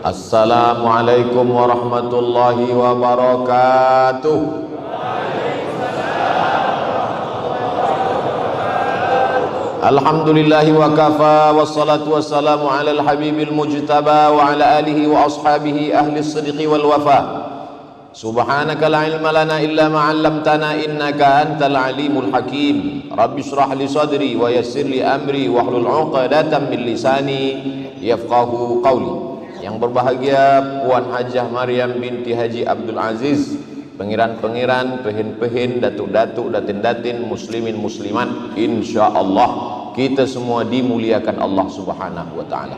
Assalamualaikum warahmatullahi wabarakatuh. Alhamdulillahi wa kafa, wassalatu wassalamu ala al-habibil mujtaba wa ala alihi wa ashabihi ahli as-sidqi wal wafa. Subhanaka la ilma lana illa ma 'allamtana innaka antal alimul hakim. Rabbi shrah li sadri wa yassir li amri wahlul 'uqdatam min lisani yafqahu qawli. Yang berbahagia Puan Hajah Maryam binti Haji Abdul Aziz, pengiran-pengiran, pehin-pehin, datuk-datuk, datin-datin, muslimin muslimat, insyaallah kita semua dimuliakan Allah Subhanahu wa taala.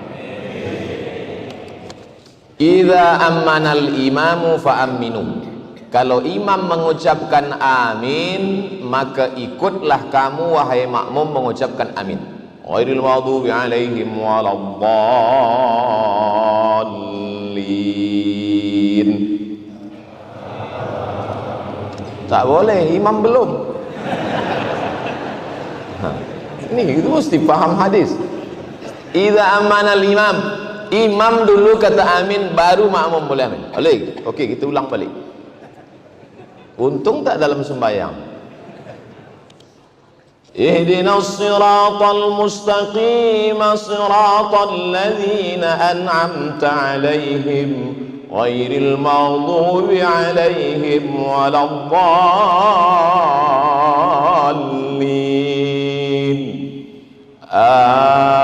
Idza ammanal imamu fa aminu. Kalau imam mengucapkan amin, maka ikutlah kamu wahai makmum mengucapkan amin. Ghairil maghdubi alaihim waladdallin. Tak boleh, imam belum. Ini itu mesti paham hadis. Idza amanal imam, imam dulu kata amin, baru makmum boleh amin. Boleh. Okey, kita ulang balik. Untung tak dalam sembahyang. Ihdinas siratal mustaqim, siratal ladzina an'amta 'alaihim ghairil maghdubi 'alaihim waladdallin. Amin.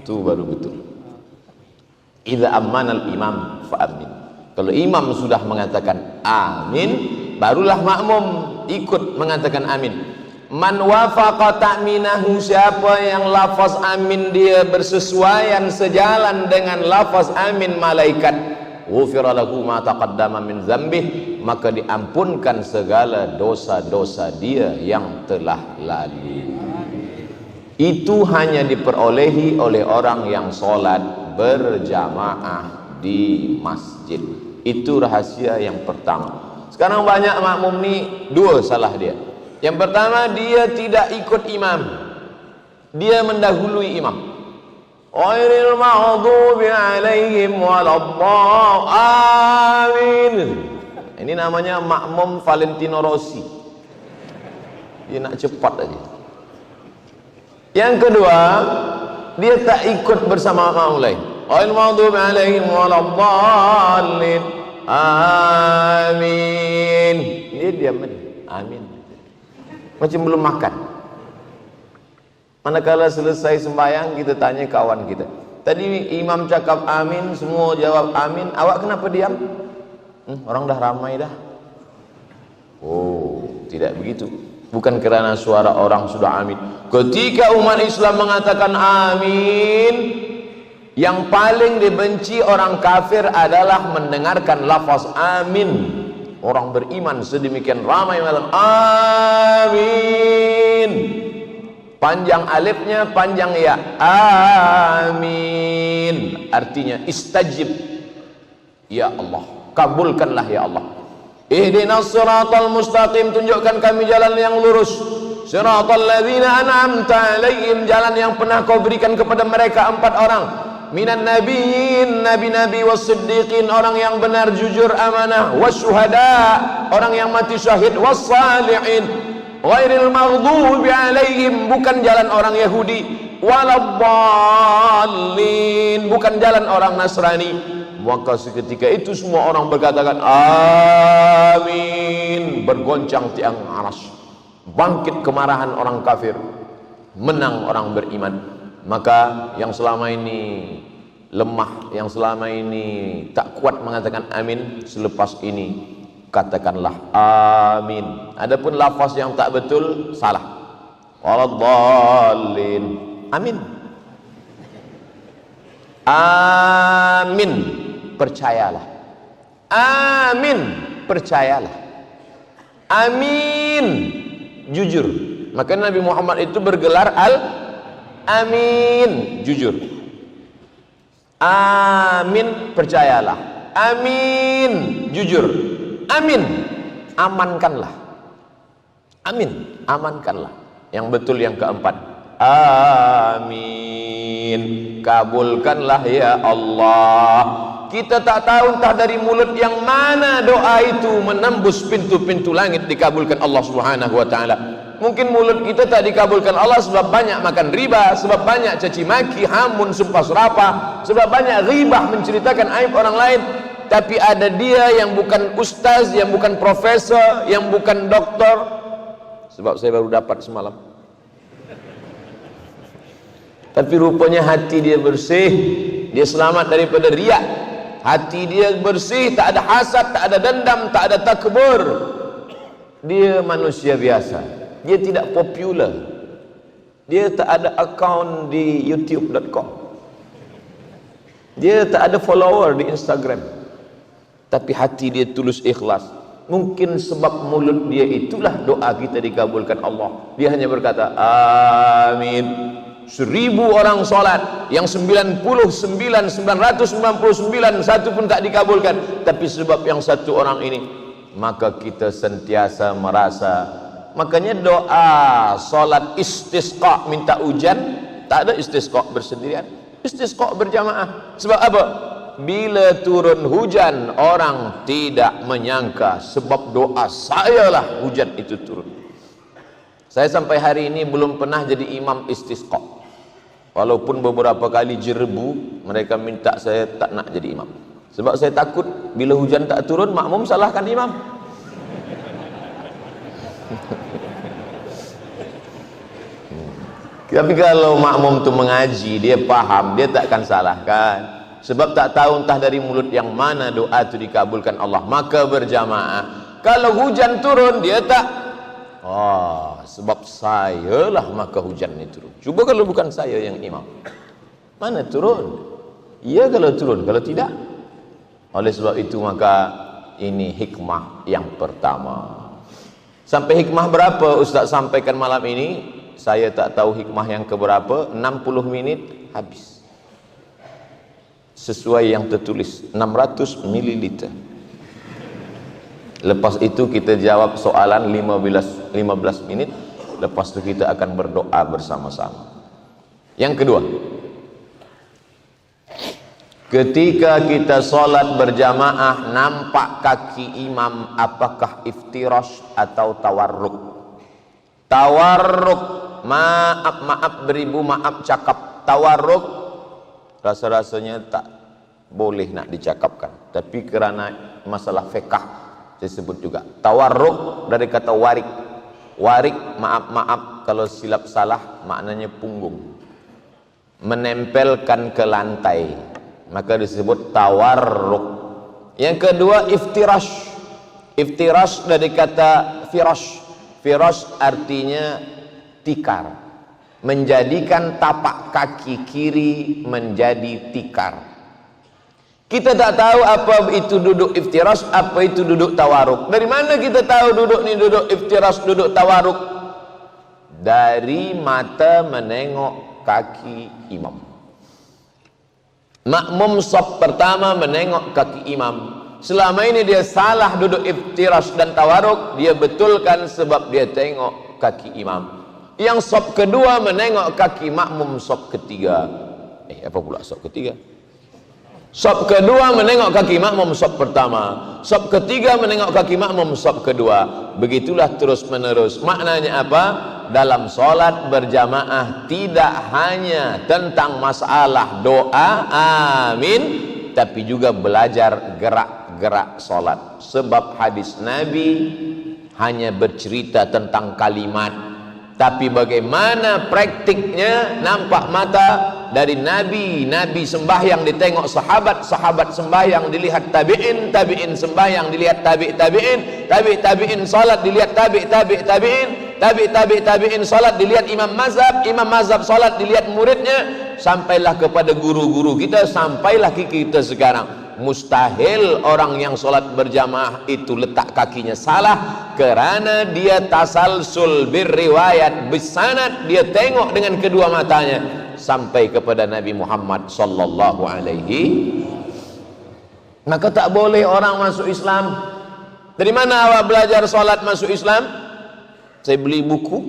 Itu baru betul. Idza ammanal imam fa amin. Kalau imam sudah mengatakan amin, barulah makmum ikut mengatakan amin. Man wafaqa ta'minahu, siapa yang lafaz amin dia bersesuaian sejalan dengan lafaz amin malaikat, ghufira lahu ma taqaddama min dzambih, maka diampunkan segala dosa-dosa dia yang telah lalu. Itu hanya diperolehi oleh orang yang sholat berjamaah di masjid. Itu rahasia yang pertama. Sekarang banyak makmum ni dua salah dia. Yang pertama, dia tidak ikut imam, dia mendahului imam. Ghairil maghdubi alaihim waladdallin. Ini namanya makmum Valentino Rossi. Dia nak cepat aja. Yang kedua, dia tak ikut bersama makmum lain. Ghairil maghdubi alaihim waladdallin. Amin. Dia diam aja. Amin. Macam belum makan. Manakala selesai sembahyang, kita tanya kawan kita, tadi imam cakap amin, semua jawab amin, awak kenapa diam? Orang dah ramai dah. Oh, tidak begitu. Bukan kerana suara orang sudah amin. Ketika umat Islam mengatakan amin, yang paling dibenci orang kafir adalah mendengarkan lafaz amin. Orang beriman sedemikian ramai mengatakan amin. Panjang alifnya, panjang ya. Amin. Artinya istajib. Ya Allah, kabulkanlah ya Allah. Ihdinas siratal mustaqim, tunjukkan kami jalan yang lurus. Siratal ladzina an'amta 'alaihim, jalan yang pernah kau berikan kepada mereka 4 orang. Minan nabiyyin, nabi-nabi, was-siddiqin, orang yang benar, jujur, amanah, wasyuhada, orang yang mati syahid, was-salihin. Ghairil maghdubi alaihim, bukan jalan orang Yahudi, waladdallin, bukan jalan orang Nasrani. Maka seketika itu semua orang berkatakan amin, bergoncang tiang aras, bangkit kemarahan orang kafir, menang orang beriman. Maka yang selama ini lemah, yang selama ini tak kuat mengatakan amin, selepas ini katakanlah amin. Adapun lafaz yang tak betul, salah. Waladdallin. Amin. Amin, percayalah. Amin, percayalah. Amin, jujur. Maka Nabi Muhammad itu bergelar Amin, jujur. Amin, percayalah. Amin, jujur. Amin, amankanlah. Amin, amankanlah. Yang betul yang keempat, amin. Kabulkanlah ya Allah. Kita tak tahu entah dari mulut yang mana doa itu menembus pintu-pintu langit dikabulkan Allah Subhanahu wa taala. Mungkin mulut kita tak dikabulkan Allah sebab banyak makan riba, sebab banyak caci maki, hamun, sumpah serapah, sebab banyak ghibah, menceritakan aib orang lain. Tapi ada dia yang bukan ustaz, yang bukan profesor, yang bukan doktor. Sebab saya baru dapat semalam. Tapi rupanya hati dia bersih, dia selamat daripada riak. Hati dia bersih, tak ada hasad, tak ada dendam, tak ada takbur. Dia manusia biasa, dia tidak popular, dia tak ada akaun di youtube.com, dia tak ada follower di Instagram, tapi hati dia tulus ikhlas. Mungkin sebab mulut dia itulah doa kita dikabulkan Allah. Dia hanya berkata amin. 1000 orang solat, yang 99 satu pun tak dikabulkan, tapi sebab yang satu orang ini, maka kita sentiasa merasa. Makanya doa solat istisqa minta hujan, tak ada istisqa bersendirian, istisqa berjamaah. Sebab apa? Bila turun hujan, orang tidak menyangka sebab doa sayalah hujan itu turun. Saya sampai hari ini belum pernah jadi imam istisqa. Walaupun beberapa kali jerebu, mereka minta saya tak nak jadi imam. Sebab saya takut bila hujan tak turun, makmum salahkan imam. Tapi kalau makmum tu mengaji, dia faham, dia takkan salahkan. Sebab tak tahu entah dari mulut yang mana doa itu dikabulkan Allah. Maka berjamaah. Kalau hujan turun, dia tak, sebab sayalah maka hujan itu turun. Cuba kalau bukan saya yang imam, mana turun? Iya kalau turun, kalau tidak. Oleh sebab itu maka ini hikmah yang pertama. Sampai hikmah berapa Ustaz sampaikan malam ini? Saya tak tahu hikmah yang keberapa. 60 minit habis. Sesuai yang tertulis 600 ml. Lepas itu kita jawab soalan 15 menit. Lepas itu kita akan berdoa bersama-sama. Yang kedua, ketika kita solat berjamaah nampak kaki imam, apakah iftirash atau tawarruk? Tawarruk, maaf beribu maaf cakap. Tawarruk rasa-rasanya tak boleh nak dicakapkan, tapi kerana masalah fiqh saya sebut juga. Tawarruk dari kata warik. Warik, maaf kalau silap salah, maknanya punggung, menempelkan ke lantai, maka disebut tawarruk. Yang kedua iftirash. Iftirash dari kata firash. Firash artinya tikar, menjadikan tapak kaki kiri menjadi tikar. Kita tak tahu apa itu duduk iftirash, apa itu duduk tawaruk. Dari mana kita tahu duduk ni duduk iftirash, duduk tawaruk? Dari mata menengok kaki imam. Makmum shaf pertama menengok kaki imam. Selama ini dia salah duduk iftirash dan tawaruk, dia betulkan sebab dia tengok kaki imam. Yang shaf kedua menengok kaki makmum shaf ketiga. Apa pula shaf ketiga? Shaf kedua menengok kaki makmum shaf pertama, shaf ketiga menengok kaki makmum shaf kedua. Begitulah terus menerus. Maknanya apa? Dalam solat berjamaah tidak hanya tentang masalah doa amin, tapi juga belajar gerak-gerak solat. Sebab hadis Nabi hanya bercerita tentang kalimat, tapi bagaimana praktiknya nampak mata. Dari Nabi sembahyang ditengok sahabat, sahabat sembahyang dilihat tabi'in, tabi'in sembahyang dilihat tabi'in, tabi'in salat dilihat tabi'in salat dilihat imam mazhab salat dilihat muridnya, sampailah kepada guru-guru kita, sampailah kita sekarang. Mustahil orang yang solat berjamaah itu letak kakinya salah, kerana dia tasalsul birriwayat bisanad, dia tengok dengan kedua matanya sampai kepada Nabi Muhammad sallallahu alaihi. Maka tak boleh orang masuk Islam. Dari mana awak belajar solat masuk Islam? Saya beli buku,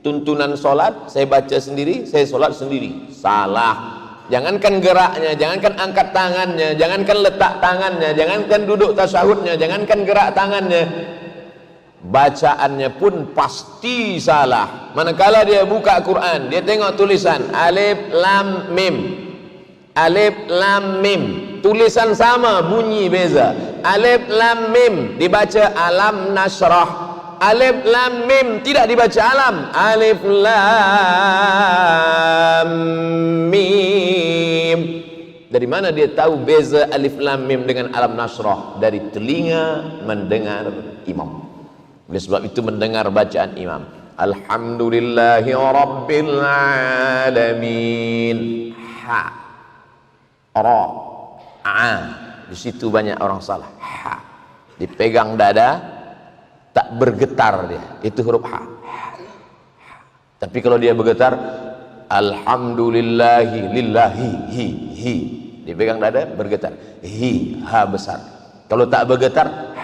tuntunan solat, saya baca sendiri, saya solat sendiri. Salah. Jangankan geraknya, jangankan angkat tangannya, jangankan letak tangannya, jangankan duduk tasyahudnya, jangankan gerak tangannya, bacaannya pun pasti salah. Manakala dia buka Quran, dia tengok tulisan alif lam mim, alif lam mim, tulisan sama, bunyi beza. Alif lam mim dibaca alam nasrah, alif lam mim tidak dibaca alam, alif lam mim. Dari mana dia tahu beza alif lam mim dengan alam nasrah? Dari telinga mendengar imam. Oleh sebab itu mendengar bacaan imam, alhamdulillahi rabbil alamin, ha, ra, a. Di situ banyak orang salah. Ha, dipegang dada, tak bergetar dia, itu huruf ha. Tapi kalau dia bergetar, alhamdulillahi lillahi hi, dipegang dada bergetar, hi, ha besar. Kalau tak bergetar,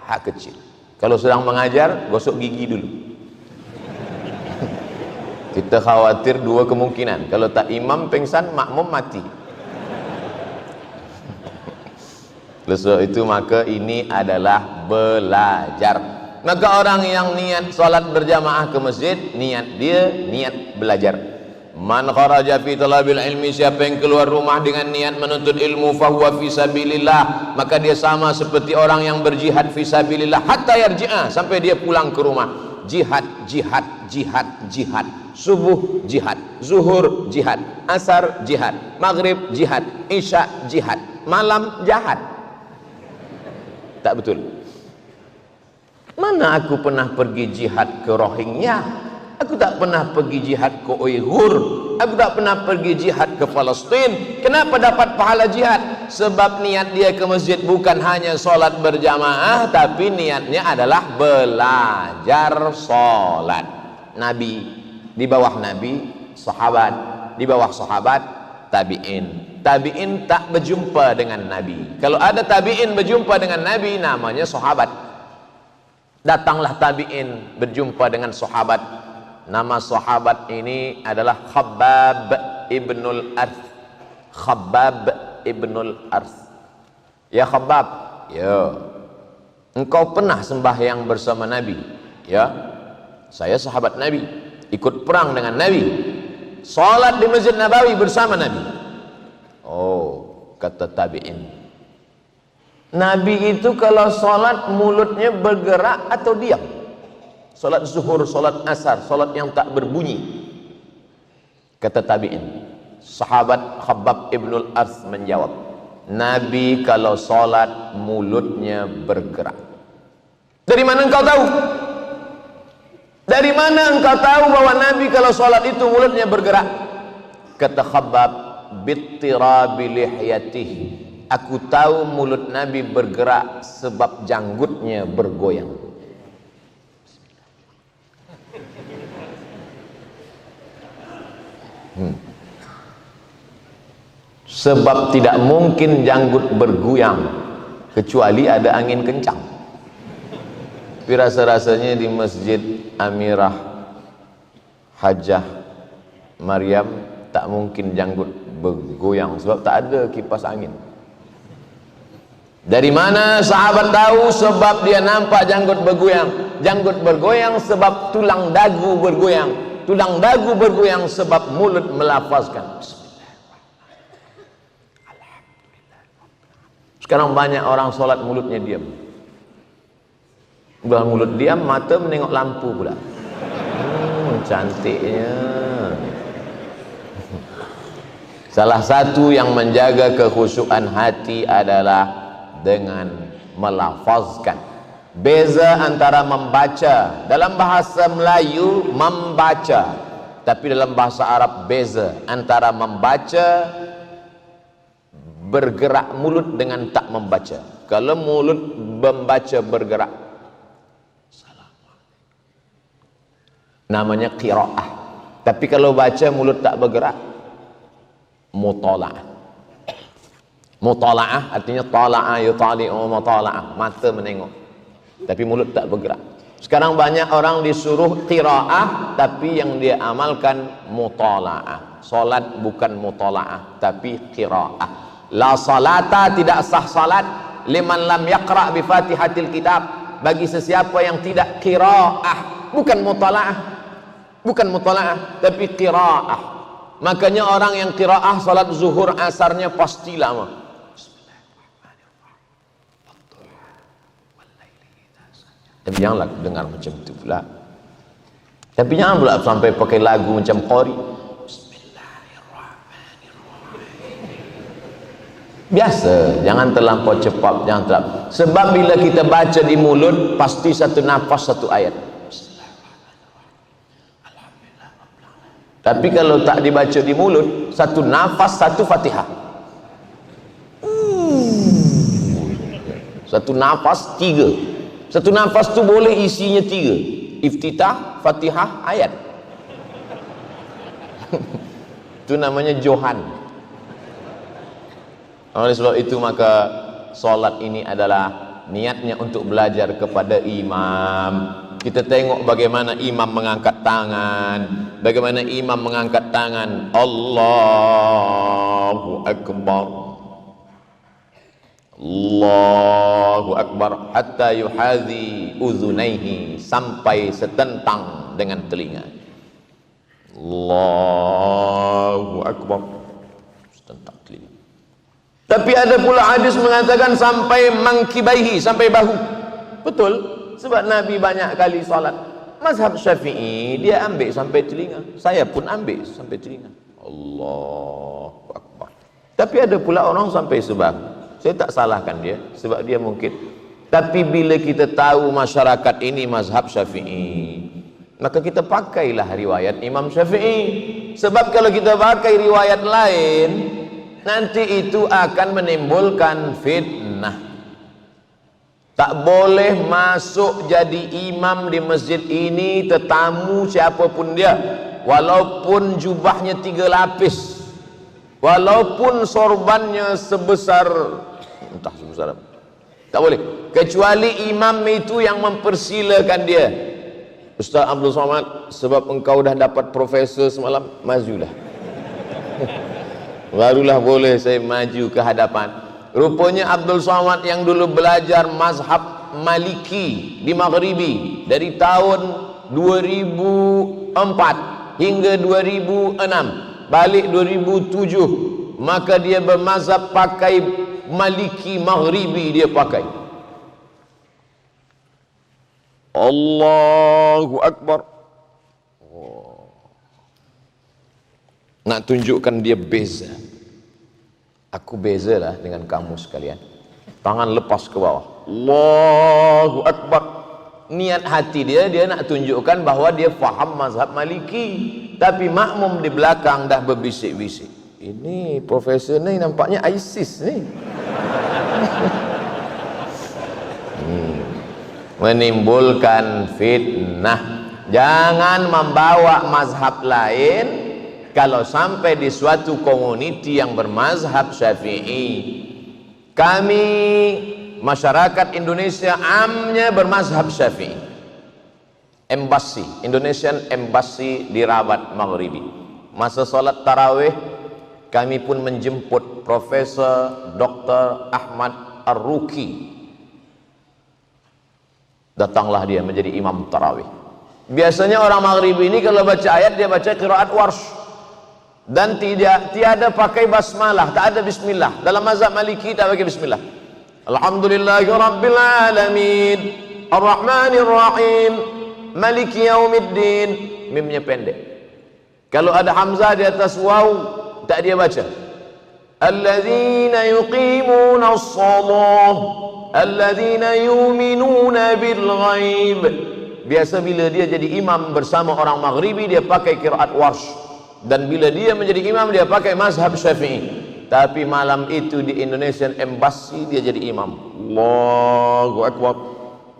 ha kecil. Kalau sedang mengajar, gosok gigi dulu. Kita khawatir dua kemungkinan, kalau tak imam pengsan, makmum mati. Sebab itu maka ini adalah belajar. Maka orang yang niat salat berjamaah ke masjid, niat dia niat belajar. Man kharaja fi talabil ilmi, siapa yang keluar rumah dengan niat menuntut ilmu, fahuwa fi sabilillah, maka dia sama seperti orang yang berjihad fi sabilillah hatta yarji'a, sampai dia pulang ke rumah. Jihad, jihad, jihad, jihad. Subuh jihad, zuhur jihad, asar jihad, maghrib jihad, isya jihad, malam jihad. Tak betul. Mana aku pernah pergi jihad ke Rohingya, aku tak pernah pergi jihad ke Uyghur, aku tak pernah pergi jihad ke Palestin. Kenapa dapat pahala jihad? Sebab niat dia ke masjid bukan hanya solat berjamaah, tapi niatnya adalah belajar solat. Nabi, di bawah Nabi sahabat, di bawah sahabat tabi'in. Tabi'in tak berjumpa dengan Nabi. Kalau ada tabi'in berjumpa dengan Nabi, namanya sahabat. Datanglah tabi'in berjumpa dengan sahabat. Nama sahabat ini adalah Khabbab ibnul Arth. Khabbab ibnul Arth. Ya Khabbab, ya, engkau pernah sembahyang bersama Nabi? Ya, saya sahabat Nabi, ikut perang dengan Nabi, salat di Masjid Nabawi bersama Nabi. Oh, kata tabi'in, Nabi itu kalau sholat mulutnya bergerak atau diam? Sholat zuhur, sholat asar, sholat yang tak berbunyi. Kata tabi'in, sahabat Khabbab ibnul Arth menjawab, Nabi kalau sholat mulutnya bergerak. Dari mana engkau tahu? Dari mana engkau tahu bahwa Nabi kalau sholat itu mulutnya bergerak? Kata Khabbab, bittirabi lihyatih, aku tahu mulut Nabi bergerak sebab janggutnya bergoyang. Sebab tidak mungkin janggut bergoyang kecuali ada angin kencang. Tapi rasa-rasanya di Masjid Amirah Hajah Maryam tak mungkin janggut bergoyang sebab tak ada kipas angin. Dari mana sahabat tahu? Sebab dia nampak janggut bergoyang. Janggut bergoyang sebab tulang dagu bergoyang. Tulang dagu bergoyang sebab mulut melafazkan Alhamdulillah. Sekarang banyak orang solat mulutnya diam. Bukan mulut diam, mata menengok lampu pula. Cantiknya. Salah satu yang menjaga kekhusyukan hati adalah dengan melafazkan. Beza antara membaca, dalam bahasa Melayu membaca, tapi dalam bahasa Arab beza antara membaca bergerak mulut dengan tak membaca. Kalau mulut membaca bergerak, namanya qiraah. Tapi kalau baca mulut tak bergerak, mutala'ah. Mutala'ah artinya tala'a yutali'u mutala'ah, mata menengok tapi mulut tak bergerak. Sekarang banyak orang disuruh qiraah tapi yang dia amalkan mutalaah. Salat bukan mutalaah tapi qiraah. La salata, tidak sah salat liman lam yaqra bi Fatihatil Kitab, bagi sesiapa yang tidak qiraah, bukan mutalaah. Bukan mutalaah tapi qiraah. Makanya orang yang qiraah salat zuhur asarnya pasti lama. Tapi janganlah dengar macam itu pula. Tapi jangan pula sampai pakai lagu macam qari. Bismillahirrahmanirrahim. Biasa, jangan terlampau cepat, jangan terlampau. Sebab bila kita baca di mulut pasti satu nafas satu ayat. Tapi kalau tak dibaca di mulut, satu nafas satu Fatihah. Satu nafas tiga. Satu nafas tu boleh isinya tiga. Iftitah, Fatihah, ayat. Itu namanya Johan. Oleh sebab itu maka solat ini adalah niatnya untuk belajar kepada imam. Kita tengok bagaimana imam mengangkat tangan. Bagaimana imam mengangkat tangan. Allahu Akbar. Allahu Akbar hatta yuhadhi uzunaihi, sampai setentang dengan telinga. Allahu Akbar, setentang telinga. Tapi ada pula hadis mengatakan sampai mangkibaihi, sampai bahu. Betul, sebab Nabi banyak kali salat. Mazhab Syafi'i dia ambil sampai telinga. Saya pun ambil sampai telinga. Allahu Akbar. Tapi ada pula orang sampai sebahu. Saya tak salahkan dia, sebab dia mungkin. Tapi bila kita tahu masyarakat ini mazhab Syafi'i, maka kita pakailah riwayat Imam Syafi'i. Sebab kalau kita pakai riwayat lain, nanti itu akan menimbulkan fitnah. Tak boleh masuk jadi imam di masjid ini tetamu siapapun dia, walaupun jubahnya 3 lapis, walaupun sorbannya sebesar entah sebesar apa, tak boleh, kecuali imam itu yang mempersilakan dia. Ustaz Abdul Somad, sebab engkau dah dapat profesor semalam, majulah. Barulah boleh saya maju ke hadapan. Rupanya Abdul Somad yang dulu belajar mazhab Maliki di Maghribi dari tahun 2004 hingga 2006, balik 2007, maka dia bermazhab pakai Maliki Maghribi, dia pakai. Allahu Akbar. Nak tunjukkan dia beza. Aku bezalah dengan kamu sekalian. Tangan lepas ke bawah. Allahu Akbar. Niat hati dia nak tunjukkan bahawa dia faham mazhab Maliki. Tapi makmum di belakang dah berbisik-bisik. Ini profesor ni nampaknya ISIS ni. Menimbulkan fitnah. Jangan membawa mazhab lain kalau sampai di suatu komuniti yang bermazhab Syafi'i. Kami masyarakat Indonesia amnya bermazhab Syafi'i. Embassy, Indonesian Embassy di Rabat Maghribi, masa salat tarawih kami pun menjemput Profesor Dr. Ahmad Ar-Ruki. Datanglah dia menjadi imam tarawih. Biasanya orang Maghribi ini kalau baca ayat dia baca qiraat warsh, dan tiada pakai basmalah, tak ada bismillah. Dalam mazhab Maliki tak pakai bismillah. Alhamdulillahi rabbil alamin arrahmanir rahim maliki yaumiddin. Mimnya pendek. Kalau ada hamzah di atas waw tak dia baca. Alladzina yuqimuna as-shalah alladzina yu'minuna bil ghaib. Biasa bila dia jadi imam bersama orang Maghribi dia pakai qiraat warsh, dan bila dia menjadi imam dia pakai mazhab Syafi'i. Tapi malam itu di Indonesian Embassy dia jadi imam. Allahu Akbar.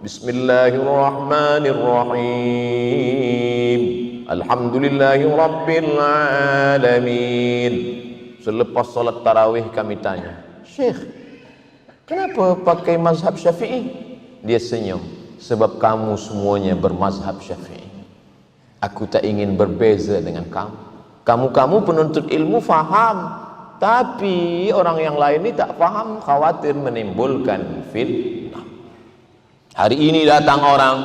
Bismillahirrahmanirrahim. Alhamdulillahi rabbil alamin. Selepas salat tarawih kami tanya, Syekh, kenapa pakai mazhab Syafi'i? Dia senyum. sebab kamu semuanya bermazhab Syafi'i. Aku tak ingin berbeza dengan kamu. Kamu penuntut ilmu faham, tapi orang yang lain ini tak faham, khawatir menimbulkan fitnah. Hari ini datang orang,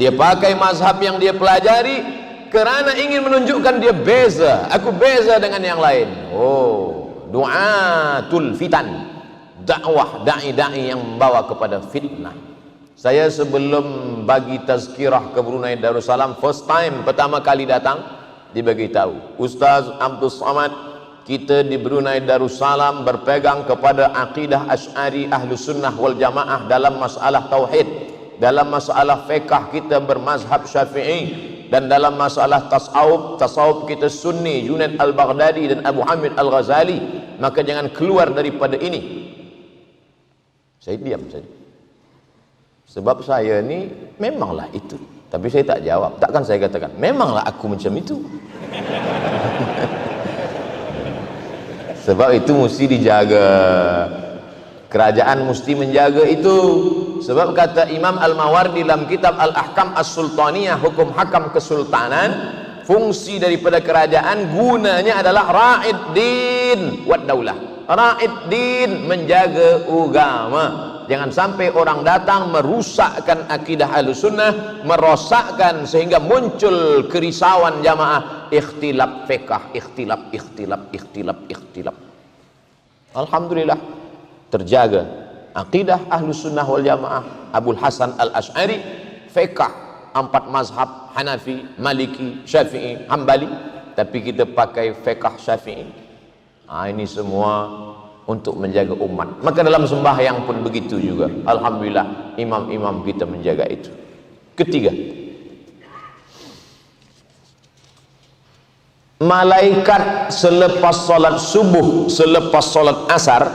dia pakai mazhab yang dia pelajari kerana ingin menunjukkan dia beza. Aku beza dengan yang lain. Oh, du'atul fitan, dakwah dai-dai yang membawa kepada fitnah. Saya sebelum bagi tazkirah ke Brunei Darussalam, first time, pertama kali datang, dibagi tahu Ustaz Abdul Somad, kita di Brunei Darussalam berpegang kepada akidah Asy'ari Ahlus Sunnah wal Jamaah dalam masalah tauhid, dalam masalah fiqh kita bermazhab Syafi'i, dan dalam masalah tasawuf kita Sunni, Junaid Al-Baghdadi dan Abu Hamid Al-Ghazali. Maka jangan keluar daripada ini. Saya diam saja, sebab saya ni memanglah itu, tapi saya tak jawab. Takkan saya katakan memanglah aku macam itu. Sebab itu mesti dijaga. Kerajaan mesti menjaga itu. Sebab kata Imam Al-Mawardi dalam kitab Al-Ahkam As-Sultaniyah, hukum hakam kesultanan, fungsi daripada kerajaan gunanya adalah ra'id din wad daulah. Ra'id din, menjaga agama. Jangan sampai orang datang merusakkan akidah Ahlussunnah, merosakkan sehingga muncul kerisauan jamaah, ikhtilaf fiqh, ikhtilaf. Alhamdulillah terjaga akidah Ahlussunnah wal Jamaah. Abul Hasan Al-Asy'ari, fiqh 4 mazhab, Hanafi, Maliki, Syafi'i, Hambali, tapi kita pakai fiqh Syafi'i. Ini semua untuk menjaga umat. Maka dalam sembahyang pun begitu juga. Alhamdulillah imam-imam kita menjaga itu. Ketiga, malaikat selepas solat subuh, selepas solat asar,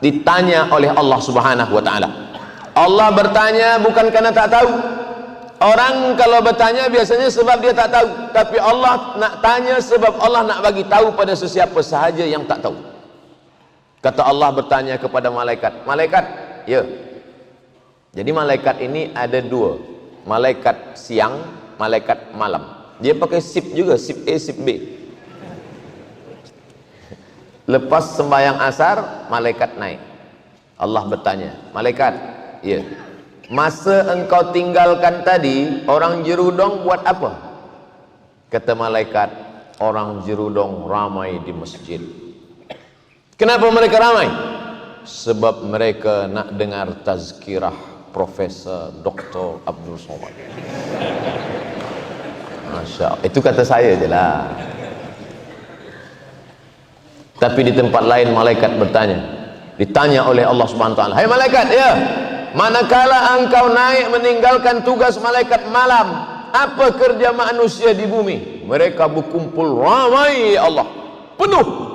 ditanya oleh Allah Subhanahu wa ta'ala. Allah bertanya bukan karena tak tahu. Orang kalau bertanya biasanya sebab dia tak tahu, tapi Allah nak tanya sebab Allah nak bagi tahu pada sesiapa sahaja yang tak tahu. Kata Allah bertanya kepada malaikat, malaikat, ya. Jadi malaikat ini ada 2, malaikat siang, malaikat malam. Dia pakai sip juga, sip A, sip B. Lepas sembahyang asar, malaikat naik. Allah bertanya, malaikat, ya, masa engkau tinggalkan tadi, orang Jerudong buat apa? Kata malaikat, orang Jerudong ramai di masjid. Kenapa mereka ramai? Sebab mereka nak dengar tazkirah Profesor Dr. Abdul Somad. Masya Allah, itu kata saya je lah. Tapi di tempat lain malaikat bertanya, ditanya oleh Allah Subhanahu wa ta'ala, hai malaikat, ya, manakala engkau naik meninggalkan tugas malaikat malam, apa kerja manusia di bumi? Mereka berkumpul ramai, ya Allah, penuh.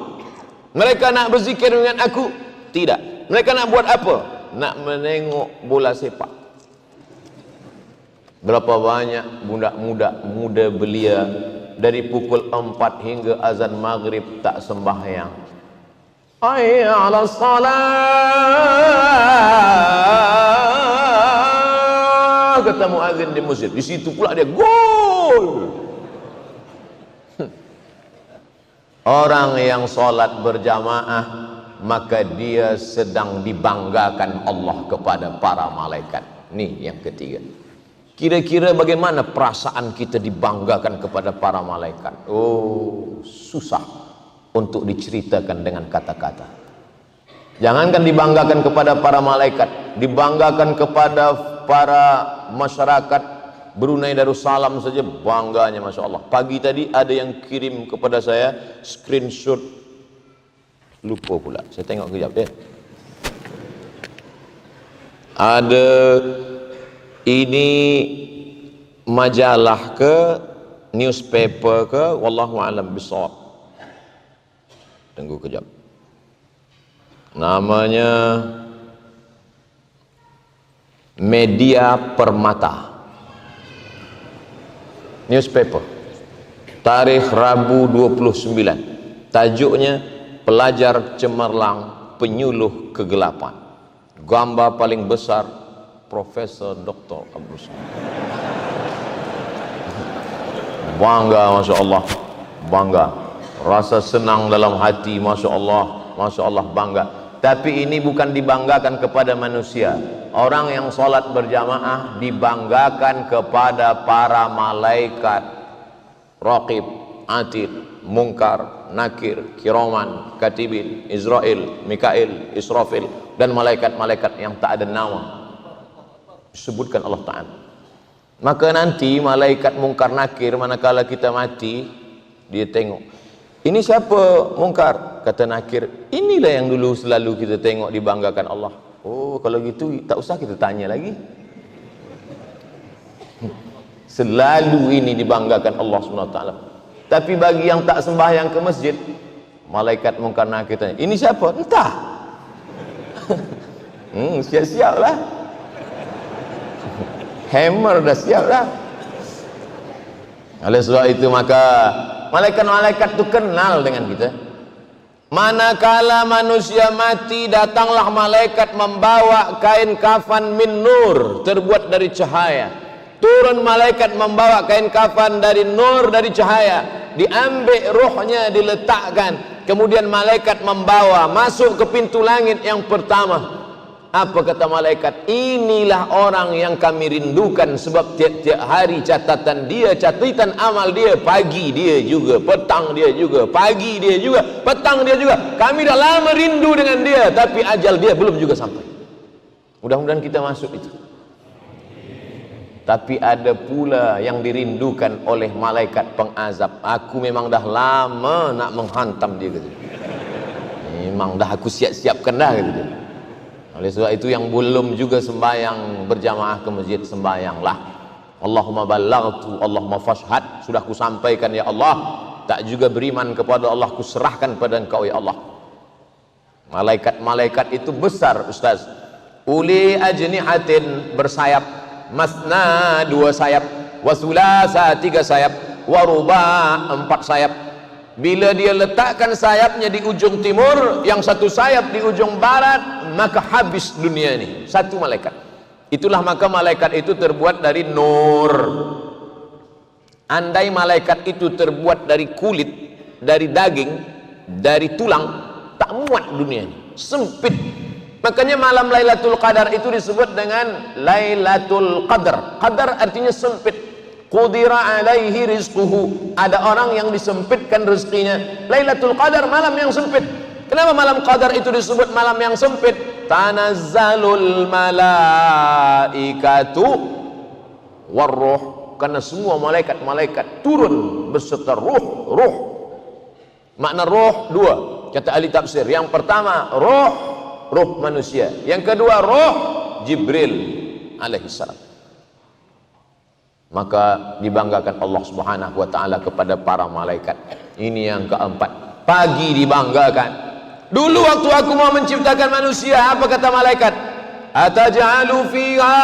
Mereka nak berzikir dengan aku? Tidak. Mereka nak buat apa? Nak menengok bola sepak. Berapa banyak budak-budak muda belia dari pukul 4 hingga azan maghrib tak sembahyang. Hayya 'alas salat, kata muazin di masjid. Di situ pula dia gol. Orang yang solat berjamaah, maka dia sedang dibanggakan Allah kepada para malaikat. Ini yang ketiga. Kira-kira bagaimana perasaan kita dibanggakan kepada para malaikat? Oh, susah untuk diceritakan dengan kata-kata. Jangankan dibanggakan kepada para malaikat, dibanggakan kepada para masyarakat Brunei Darussalam saja bangganya, Masya Allah. Pagi tadi ada yang kirim kepada saya screenshot, lupa pula, saya tengok kejap ya. Ada ini majalah ke, newspaper ke, wallahu a'lam bishawab. Tunggu kejap. Namanya Media Permata. Newspaper, tarikh Rabu 29, tajuknya pelajar cemerlang penyuluh kegelapan. Gambar paling besar Profesor Dr. Abdul Somad. Bangga, Masya Allah, bangga, rasa senang dalam hati, Masya Allah, bangga. Tapi ini bukan dibanggakan kepada manusia. Orang yang sholat berjamaah dibanggakan kepada para malaikat Raqib, Atid, Munkar, Nakir, Kiraman, Katibin, Israel, Mikail, Israfil, dan malaikat-malaikat yang tak ada nama disebutkan Allah Ta'ala. Maka nanti malaikat Munkar Nakir manakala kita mati, dia tengok, ini siapa Munkar? Kata Nakir, inilah yang dulu selalu kita tengok dibanggakan Allah. Oh, kalau gitu tak usah kita tanya lagi. Selalu ini dibanggakan Allah SWT. Tapi bagi yang tak sembahyang ke masjid, malaikat Munkar Nakir tanya, ini siapa? Entah. Siap-siap lah. Hammer dah siap lah. Oleh sebab itu maka malaikat-malaikat itu kenal dengan kita. Manakala manusia mati, datanglah malaikat membawa kain kafan min nur, terbuat dari cahaya. Turun malaikat membawa kain kafan dari nur, dari cahaya. Diambil rohnya, diletakkan. Kemudian malaikat membawa masuk ke pintu langit yang pertama. Apa kata malaikat? Inilah orang yang kami rindukan, sebab tiap-tiap hari catatan dia, catatan amal dia, pagi dia juga, petang dia juga, pagi dia juga, petang dia juga. Kami dah lama rindu dengan dia, tapi ajal dia belum juga sampai. Mudah-mudahan kita masuk itu. Tapi ada pula yang dirindukan oleh malaikat pengazab. Aku memang dah lama nak menghantam dia, gitu. Memang dah aku siap-siapkan dah, gitu. Oleh sebab itu yang belum juga sembahyang berjamaah ke masjid, sembahyanglah. Allahumma ballaghtu, Allahumma fashhad, sudah ku sampaikan ya Allah. Tak juga beriman kepada Allah, ku serahkan pada Engkau ya Allah. Malaikat-malaikat itu besar, Ustaz. Uli ajnihatin, bersayap, masna, 2 sayap, wasulasa, 3 sayap, waruba, 4 sayap. Bila dia letakkan sayapnya di ujung timur, yang satu sayap di ujung barat, maka habis dunia ini. Satu malaikat. Itulah maka malaikat itu terbuat dari nur. Andai malaikat itu terbuat dari kulit, dari daging, dari tulang, tak muat dunia ini. Sempit. Makanya malam Lailatul Qadar itu disebut dengan Lailatul Qadar. Qadar artinya sempit. Qudira alaihi rizquhu. Ada orang yang disempitkan rezekinya. Lailatul Qadar, malam yang sempit. Kenapa malam Qadar itu disebut malam yang sempit? Tanazzalul malaikatu warruh. Karena semua malaikat-malaikat turun beserta ruh. Makna ruh 2, kata ahli tafsir. Yang pertama ruh manusia. Yang kedua ruh Jibril alaihissalam. Maka dibanggakan Allah Subhanahu wa taala kepada para malaikat. Ini yang keempat. Pagi dibanggakan. Dulu waktu aku mau menciptakan manusia, apa kata malaikat? Ataj'alu fiha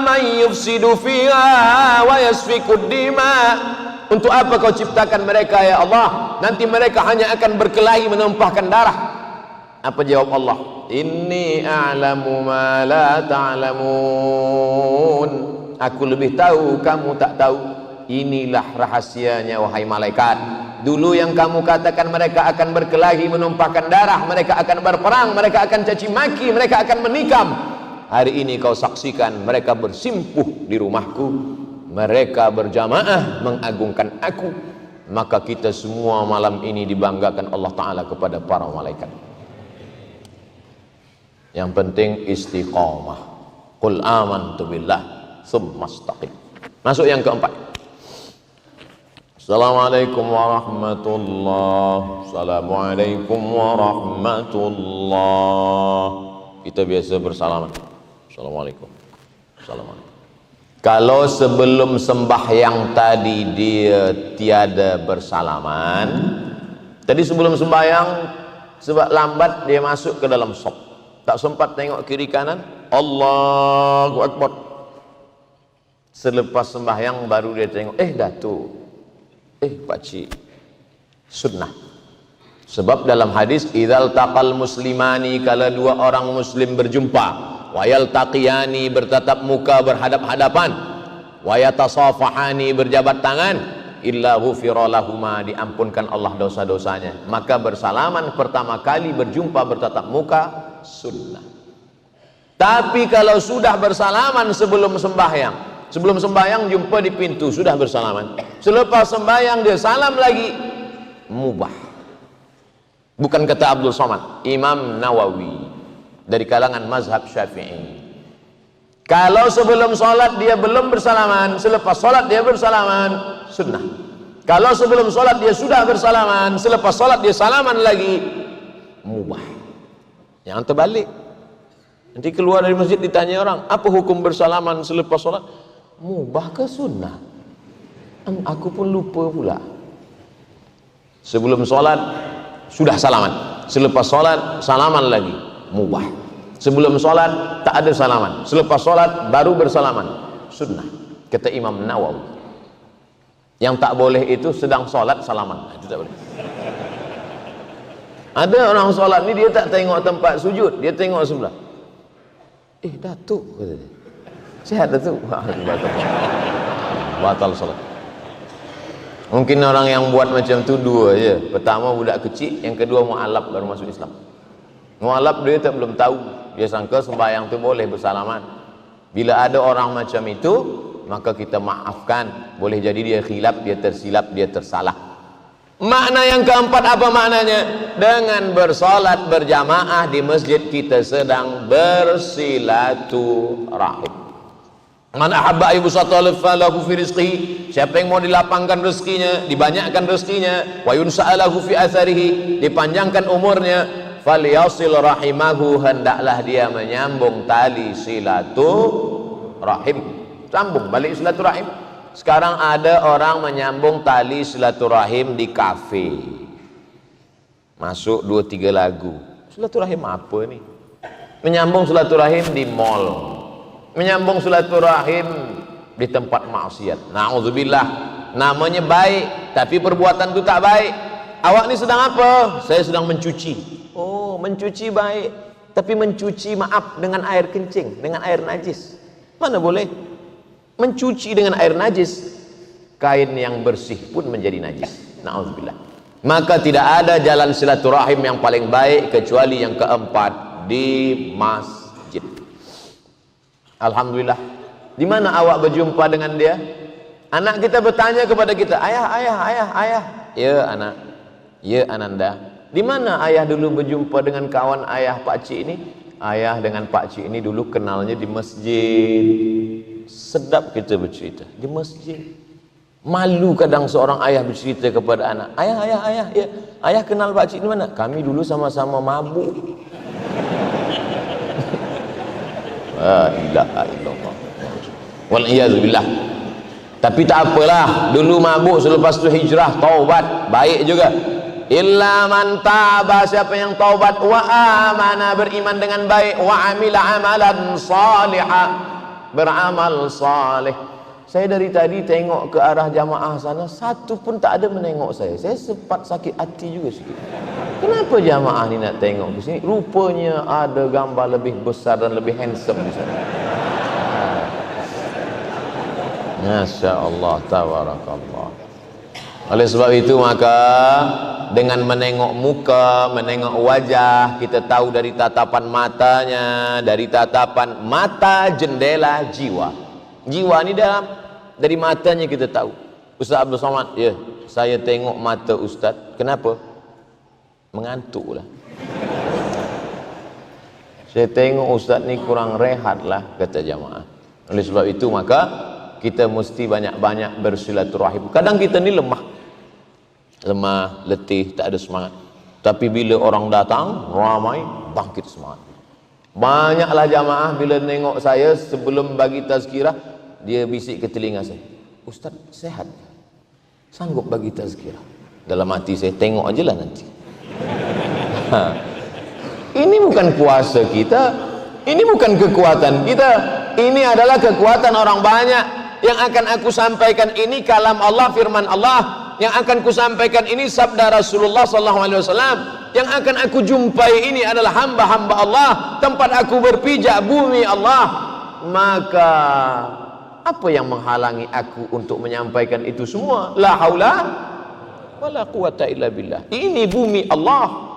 man yufsidu fiha wa yasfikud dima. Untuk apa kau ciptakan mereka ya Allah? Nanti mereka hanya akan berkelahi menumpahkan darah. Apa jawab Allah? Inni a'lamu ma la ta'lamun. Aku lebih tahu, kamu tak tahu. Inilah rahasianya wahai malaikat. Dulu yang kamu katakan mereka akan berkelahi menumpahkan darah, mereka akan berperang, mereka akan caci maki, mereka akan menikam. Hari ini kau saksikan mereka bersimpuh di rumahku, mereka berjamaah mengagungkan aku. Maka kita semua malam ini dibanggakan Allah Ta'ala kepada para malaikat. Yang penting istiqamah. Qul amantu billah tsumma istaqim. Masuk yang keempat. Assalamualaikum warahmatullahi. Assalamualaikum warahmatullahi. Kita biasa bersalaman. Assalamualaikum. Assalamualaikum. Kalau sebelum sembahyang tadi dia tiada bersalaman, tadi sebelum sembahyang sebab lambat dia masuk ke dalam shop, tak sempat tengok kiri kanan, Allahu Akbar. Selepas sembahyang baru dia tengok, Datuk, pakcik, sunnah. Sebab dalam hadis, idzal taqal muslimani, kalau 2 orang muslim berjumpa, wa yaltaqiyani bertatap muka berhadap-hadapan, wa yatasafahani berjabat tangan, illa ghufira lahuma diampunkan Allah dosa-dosanya. Maka bersalaman pertama kali berjumpa bertatap muka sunnah. Tapi kalau sudah bersalaman sebelum sembahyang jumpa di pintu sudah bersalaman, selepas sembahyang dia salam lagi, mubah. Bukan kata Abdul Somad, Imam Nawawi dari kalangan mazhab Syafi'i. Kalau sebelum sholat dia belum bersalaman, selepas sholat dia bersalaman, sunnah. Kalau sebelum sholat dia sudah bersalaman, selepas sholat dia salaman lagi, mubah. Yang terbalik, nanti keluar dari masjid ditanya orang, apa hukum bersalaman selepas sholat? Mubah ke sunnah? Aku pun lupa pula. Sebelum sholat sudah salaman, selepas sholat salaman lagi, mubah. Sebelum sholat tak ada salaman, selepas sholat baru bersalaman, sunnah. Kata Imam Nawawi. Yang tak boleh itu sedang sholat salaman, itu tak boleh. Ada orang sholat ni dia tak tengok tempat sujud, dia tengok sebelah. Datuk, kata dia, sihat Datuk. Batal sholat. Mungkin orang yang buat macam tu dua je. Pertama budak kecil, yang kedua mu'alaf baru masuk Islam. Mu'alaf dia tak belum tahu, dia sangka sembahyang tu boleh bersalaman. Bila ada orang macam itu, maka kita maafkan. Boleh jadi dia khilaf, dia tersilap, dia tersalah. Makna yang keempat apa maknanya? Dengan bersolat berjamaah di masjid kita sedang bersilaturahim. Man ahabba ayyubsata lahu fi rizqihi, siapa yang mau dilapangkan rezekinya, dibanyakkan rezekinya, wa yunsa'alahu fi atharihi, dipanjangkan umurnya, falyasil rahimahu, hendaklah dia menyambung tali silaturahim. Sambung balik silaturahim. Sekarang ada orang menyambung tali silaturahim di kafe, masuk 2-3 lagu. Silaturahim apa ni? Menyambung silaturahim di mall, menyambung silaturahim di tempat maksiat. Na'udzubillah. Namanya baik, tapi perbuatan itu tak baik. Awak ni sedang apa? Saya sedang mencuci. Oh, mencuci baik, tapi mencuci maaf dengan air kencing, dengan air najis, mana boleh? Mencuci dengan air najis, kain yang bersih pun menjadi najis. Na'udzubillah. Maka tidak ada jalan silaturahim yang paling baik kecuali yang keempat, di masjid. Alhamdulillah. Di mana awak berjumpa dengan dia? Anak kita bertanya kepada kita, ayah. Ya anak, ya Ananda. Di mana ayah dulu berjumpa dengan kawan ayah pakcik ini? Ayah dengan pakcik ini dulu kenalnya di masjid. Sedap kita bercerita di masjid. Malu kadang seorang ayah bercerita kepada anak, ayah, ya, ayah kenal pakcik di mana? Kami dulu sama-sama mabuk. La ilaha illallah. Wal iyaz billah. Tapi tak apalah, dulu mabuk, selepas itu hijrah, taubat, baik juga. Illa man taba, siapa yang taubat, wa amana, beriman dengan baik, wa amila amalan salihah, beramal saleh. Saya dari tadi tengok ke arah jamaah sana, satu pun tak ada menengok saya. Saya sempat sakit hati juga sikit. Kenapa jamaah ni nak tengok ke sini? Rupanya ada gambar lebih besar dan lebih handsome di sana. Masya Allah, tabarakallah. Oleh sebab itu maka dengan menengok muka, menengok wajah, kita tahu dari tatapan matanya, dari tatapan mata jendela jiwa. Jiwa ni dari matanya kita tahu. Ustaz Abdul Somad, ya, saya tengok mata Ustaz. Kenapa? Mengantuk lah. Saya tengok Ustaz ni kurang rehat lah, kata jamaah. Oleh sebab itu maka kita mesti banyak-banyak bersilaturahim. Kadang kita ni lemah, letih, tak ada semangat. Tapi bila orang datang ramai, bangkit semangat. Banyaklah jamaah bila tengok saya sebelum bagi tazkirah, dia bisik ke telinga saya, Ustaz sehat, sanggup bagi tazkirah? Dalam hati saya, tengok aje lah nanti. Ini bukan kuasa kita, ini bukan kekuatan kita, ini adalah kekuatan orang banyak. Yang akan aku sampaikan ini kalam Allah, firman Allah. Yang akan ku sampaikan ini sabda Rasulullah sallallahu alaihi wasallam. yang akan aku jumpai ini adalah hamba-hamba Allah, tempat aku berpijak bumi Allah, maka apa yang menghalangi aku untuk menyampaikan itu semua? La haula wala quwata illa billah. Ini bumi Allah.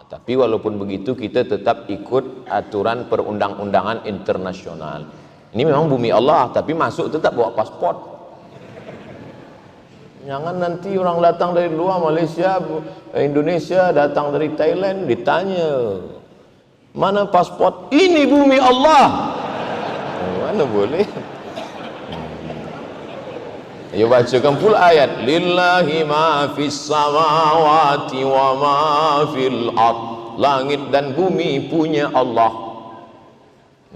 Tapi walaupun begitu kita tetap ikut aturan perundang-undangan internasional. Ini memang bumi Allah, tapi masuk tetap bawa paspor. Jangan nanti orang datang dari luar Malaysia, Indonesia, datang dari Thailand, ditanya mana paspor? Ini bumi Allah. Mana boleh? Ayo bacakan pula ayat, lillahi ma fis samawati wa ma fil ard. Langit dan bumi punya Allah.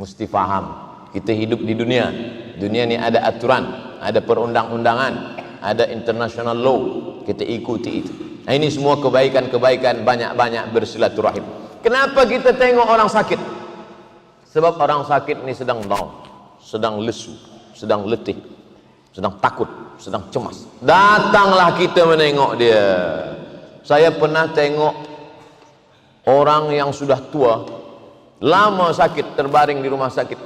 Mesti faham, kita hidup di dunia. Dunia ni ada aturan, ada perundang-undangan, ada international law, kita ikuti itu. Nah, ini semua kebaikan-kebaikan, banyak-banyak bersilaturahim. Kenapa kita tengok orang sakit? Sebab orang sakit ni sedang down, sedang lesu, sedang letih, sedang takut, sedang cemas. Datanglah kita menengok dia. Saya pernah tengok orang yang sudah tua, lama sakit, terbaring di rumah sakit.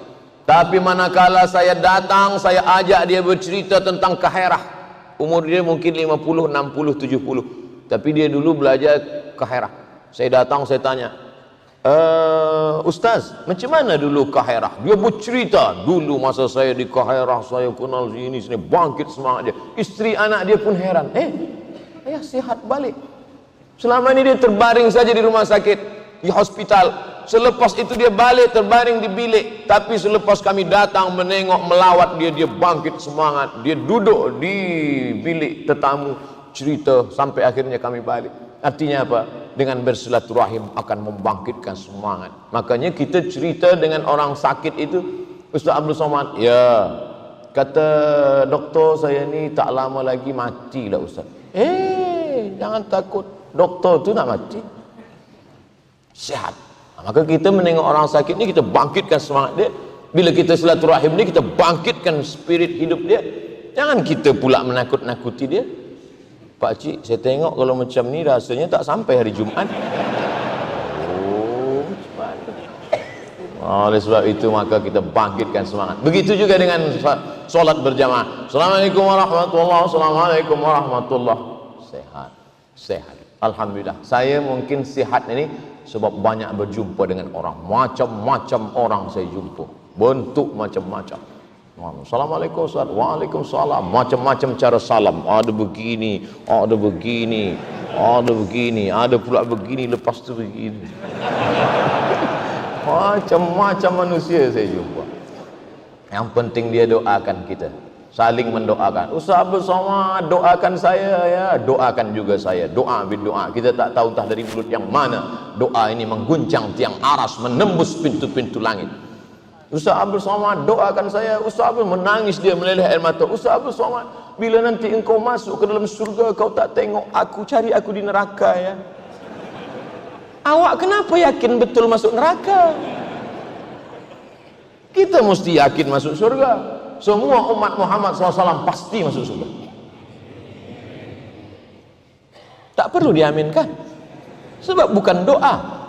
Tapi manakala saya datang, saya ajak dia bercerita tentang kaherah. Umur dia mungkin 50, 60, 70. Tapi dia dulu belajar kaherah. Saya datang, saya tanya, Ustaz, macam mana dulu kaherah? Dia bercerita, dulu masa saya di kaherah, saya kenal sini, bangkit semangat dia. Isteri anak dia pun heran, ayah sihat balik. Selama ini dia terbaring saja di rumah sakit, di hospital. Selepas itu dia balik terbaring di bilik. Tapi selepas kami datang menengok, melawat dia, dia bangkit semangat. Dia duduk di bilik tetamu, cerita sampai akhirnya kami balik. Artinya apa? Dengan bersilaturahim akan membangkitkan semangat. Makanya kita cerita dengan orang sakit itu, Ustaz Abdul Somad, ya, kata doktor saya ni tak lama lagi matilah Ustaz. Jangan takut, doktor tu nak mati, sihat. Maka kita menengok orang sakit ni, kita bangkitkan semangat dia. Bila kita silaturahim ni, kita bangkitkan spirit hidup dia. Jangan kita pula menakut-nakuti dia. Pak Cik, saya tengok kalau macam ni rasanya tak sampai hari Jumaat. Oleh sebab itu maka kita bangkitkan semangat. Begitu juga dengan solat berjamaah. Assalamualaikum warahmatullahi wabarakatuh. Assalamualaikum warahmatullahi wabarakatuh. Sehat. Alhamdulillah. Saya mungkin sihat ini sebab banyak berjumpa dengan orang. Macam-macam orang saya jumpa. Bentuk macam-macam. Assalamualaikum Ustaz. Waalaikumsalam. Macam-macam cara salam. Ada begini, ada begini, ada begini, ada pula begini, lepas tu begini. Macam-macam manusia saya jumpa. Yang penting dia doakan kita, saling mendoakan. Ustaz Abdul Somad, doakan saya ya, doakan juga saya. Doa bin doa. Kita tak tahu entah dari mulut yang mana doa ini mengguncang tiang aras, menembus pintu-pintu langit. Ustaz Abdul Somad, doakan saya. Ustaz Abdul menangis, dia meleleh air mata. Ustaz Abdul Somad, bila nanti engkau masuk ke dalam surga, kau tak tengok aku, cari aku di neraka ya. Awak kenapa yakin betul masuk neraka? Kita mesti yakin masuk surga. Semua umat Muhammad SAW pasti masuk surga. Tak perlu diaminkan, sebab bukan doa.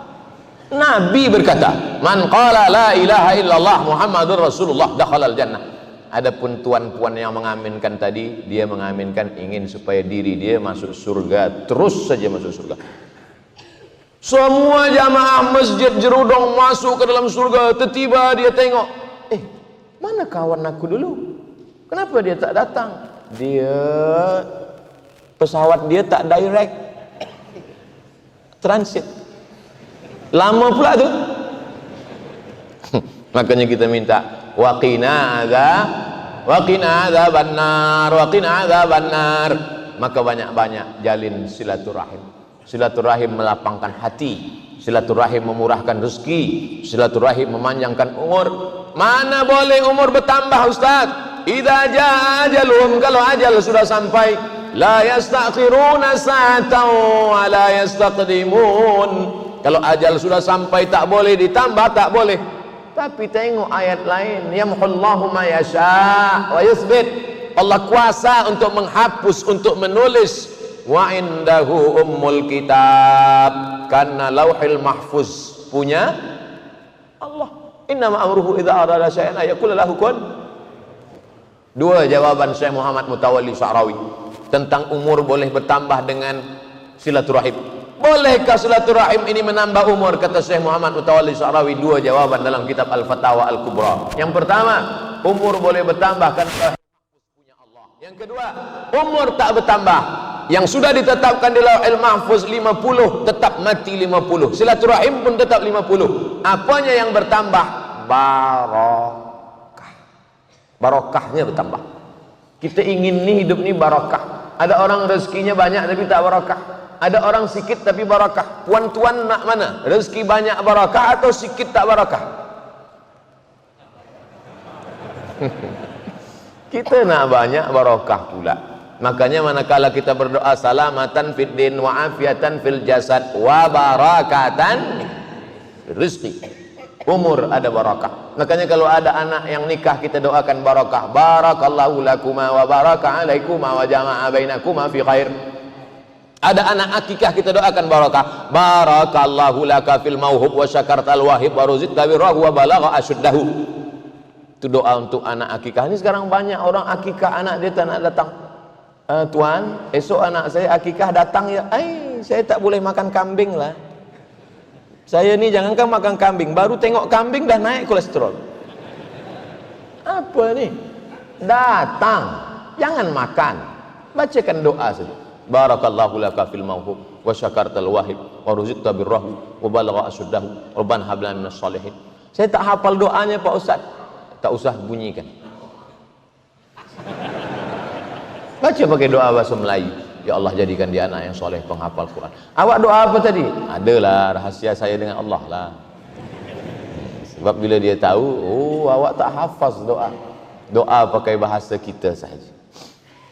Nabi berkata, man qala la ilaha illallah Muhammadur Rasulullah dakhalal jannah. Adapun tuan-puan yang mengaminkan tadi, dia mengaminkan ingin supaya diri dia masuk surga, terus saja masuk surga. Semua jamaah masjid Jerudong masuk ke dalam surga. Tiba-tiba dia tengok, mana kawan aku dulu? Kenapa dia tak datang? Dia pesawat dia tak direct, transit. Lama pula tu. Makanya kita minta waqina adzabannar. Maka banyak-banyak jalin silaturahim. Silaturahim melapangkan hati, silaturahim memurahkan rezeki, silaturahim memanjangkan umur. Mana boleh umur bertambah Ustaz? Idza jaa ajaluhum, kalau ajal sudah sampai, la yastakhiruna sa'atan wa la yastaqdimun. Kalau ajal sudah sampai tak boleh ditambah, tak boleh. Tapi tengok ayat lain, yamhullahu ma yasha wa yuthbit. Allah kuasa untuk menghapus, untuk menulis. Wa indahu ummul kitab. karena lauhil mahfuz punya Allah. Innama amruhu idza arada syai'an ayaqul lahu kun. Dua jawaban Syekh Muhammad Mutawalli Sya'rawi tentang umur boleh bertambah dengan silaturahim. Bolehkah silaturahim ini menambah umur? Kata Syekh Muhammad Mutawalli Sya'rawi, dua jawaban dalam kitab Al-Fatawa Al-Kubra. Yang pertama, umur boleh bertambah karena punya Allah. Yang kedua, umur tak bertambah. Yang sudah ditetapkan di Lauhul Mahfuz 50, tetap mati 50. Silaturahim pun tetap 50. Apanya yang bertambah? Barokah. Barokahnya bertambah. Kita ingin nih hidup nih barokah. Ada orang rezekinya banyak tapi tak barokah. Ada orang sikit tapi barokah. Tuan-tuan nak mana? Rezeki banyak barokah atau sikit tak barokah? Kita nak banyak barokah pula. Makanya manakala kita berdoa salamatan fid din wa afiatan fil jasad wa barakatan rizqi, umur ada barakah. Makanya kalau ada anak yang nikah kita doakan barakah, barakallahu lakuma wa baraka alaikuma wa jama'a bainakuma fi khair. Ada anak akikah kita doakan barakah, barakallahu laka fil mauhub wa syakartal wahib wa ruzqta birrahu wa balagha asyuddahu. Itu doa untuk anak akikah. Ini sekarang banyak orang akikah anak dia tak nak datang. Tuan, esok anak saya akikah datang ya. Saya tak boleh makan kambing lah. Saya ni jangankan makan kambing, baru tengok kambing dah naik kolesterol. Apa ni? Datang, jangan makan. Bacakan doa saja. Barakallahu laka fil mauhub wa syakartal wahib wa ruzqta birrahu wa balagha asyuddahu rabbana hab lana minas shalihin. Saya tak hafal doanya Pak Ustaz. Tak usah bunyikan. Baca pakai doa bahasa Melayu. Ya Allah, jadikan dia anak yang soleh, penghafal Quran. Awak doa apa tadi? Adalah rahasia saya dengan Allah lah. Sebab bila dia tahu, oh awak tak hafaz doa. Doa pakai bahasa kita sahaja.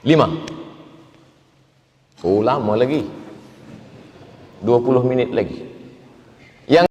5. Oh lama lagi. 20 minit lagi.